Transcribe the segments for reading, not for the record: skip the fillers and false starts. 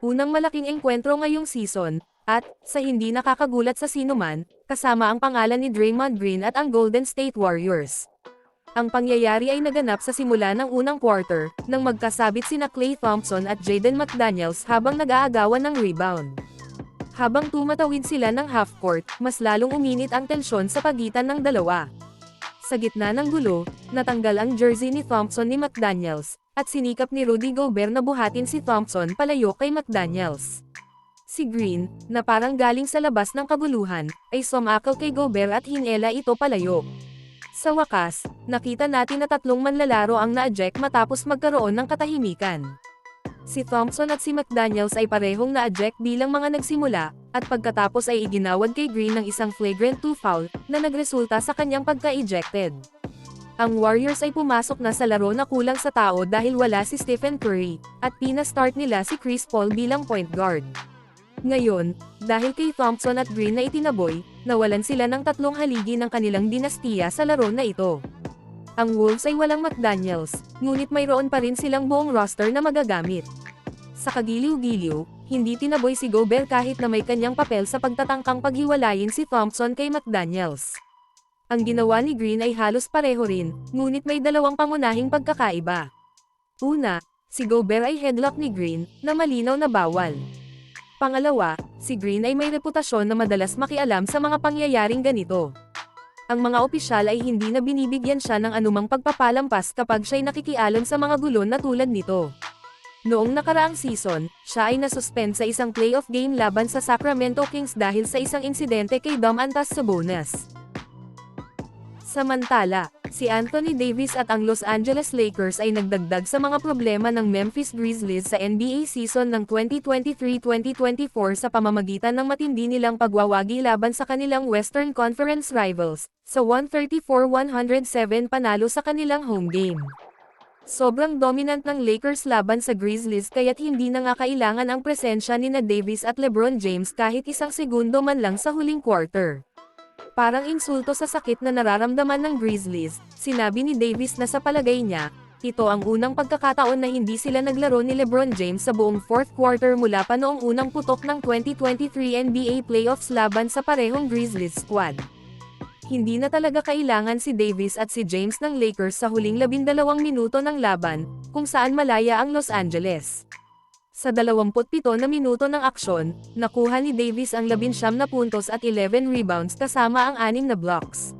unang malaking engkwentro ngayong season, at, sa hindi nakakagulat sa sinuman, kasama ang pangalan ni Draymond Green at ang Golden State Warriors. Ang pangyayari ay naganap sa simula ng unang quarter, nang magkasabit sina Klay Thompson at Jaden McDaniels habang nag-aagawan ng rebound. Habang tumatawid sila ng half-court, mas lalong uminit ang tensyon sa pagitan ng dalawa. Sa gitna ng gulo, natanggal ang jersey ni Thompson ni McDaniels, at sinikap ni Rudy Gobert na buhatin si Thompson palayo kay McDaniels. Si Green, na parang galing sa labas ng kabuluhan, ay sumakal kay Gobert at hinela ito palayo. Sa wakas, nakita natin na tatlong manlalaro ang na-eject matapos magkaroon ng katahimikan. Si Thompson at si McDaniels ay parehong na-eject bilang mga nagsimula, at pagkatapos ay iginawad kay Green ng isang flagrant 2 foul, na nagresulta sa kanyang pagka-ejected. Ang Warriors ay pumasok na sa laro na kulang sa tao dahil wala si Stephen Curry, at pina-start nila si Chris Paul bilang point guard. Ngayon, dahil kay Thompson at Green na itinaboy, nawalan sila ng tatlong haligi ng kanilang dinastiya sa laro na ito. Ang Wolves ay walang McDaniels, ngunit mayroon pa rin silang buong roster na magagamit. Sa kagiliw-giliw, hindi tinaboy si Gobert kahit na may kanyang papel sa pagtatangkang paghiwalayin si Thompson kay McDaniels. Ang ginawa ni Green ay halos pareho rin, ngunit may dalawang pangunahing pagkakaiba. Una, si Gobert ay headlock ni Green, na malinaw na bawal. Pangalawa, si Green ay may reputasyon na madalas makialam sa mga pangyayaring ganito. Ang mga opisyal ay hindi na binibigyan siya ng anumang pagpapalampas kapag siya'y nakikialam sa mga gulo na tulad nito. Noong nakaraang season, siya ay nasuspend sa isang playoff game laban sa Sacramento Kings dahil sa isang insidente kay Domantas Sabonis. Samantala, si Anthony Davis at ang Los Angeles Lakers ay nagdagdag sa mga problema ng Memphis Grizzlies sa NBA season ng 2023-2024 sa pamamagitan ng matindi nilang pagwawagi laban sa kanilang Western Conference rivals, sa 134-107 panalo sa kanilang home game. Sobrang dominant ng Lakers laban sa Grizzlies kaya't hindi na nga kailangan ang presensya nina Davis at LeBron James kahit isang segundo man lang sa huling quarter. Parang insulto sa sakit na nararamdaman ng Grizzlies, sinabi ni Davis na sa palagay niya, ito ang unang pagkakataon na hindi sila naglaro ni LeBron James sa buong fourth quarter mula pa noong unang putok ng 2023 NBA playoffs laban sa parehong Grizzlies squad. Hindi na talaga kailangan si Davis at si James ng Lakers sa huling 12 minuto ng laban, kung saan malaya ang Los Angeles. Sa 27 na minuto ng aksyon, nakuha ni Davis ang 19 na puntos at 11 rebounds kasama ang 6 na blocks.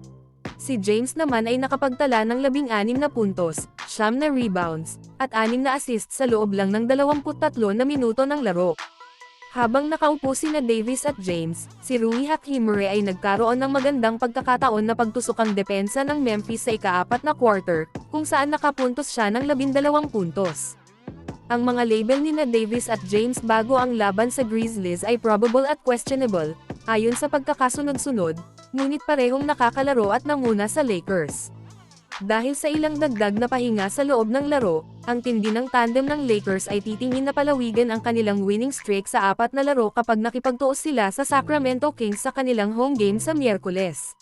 Si James naman ay nakapagtala ng 16 na puntos, 9 na rebounds, at 6 na assists sa loob lang ng 23 na minuto ng laro. Habang nakaupo sina Davis at James, si Rui Hachimura ay nagkaroon ng magandang pagkakataon na pagtusok ang depensa ng Memphis sa ika-4 na quarter, kung saan nakapuntos siya ng 12 puntos. Ang mga label nina Davis at James bago ang laban sa Grizzlies ay probable at questionable, ayon sa pagkakasunod-sunod, ngunit parehong nakakalaro at nanguna sa Lakers. Dahil sa ilang dagdag na pahinga sa loob ng laro, ang tindi ng tandem ng Lakers ay titingin na palawigan ang kanilang winning streak sa 4 na laro kapag nakipagtuos sila sa Sacramento Kings sa kanilang home game sa Miyerkules.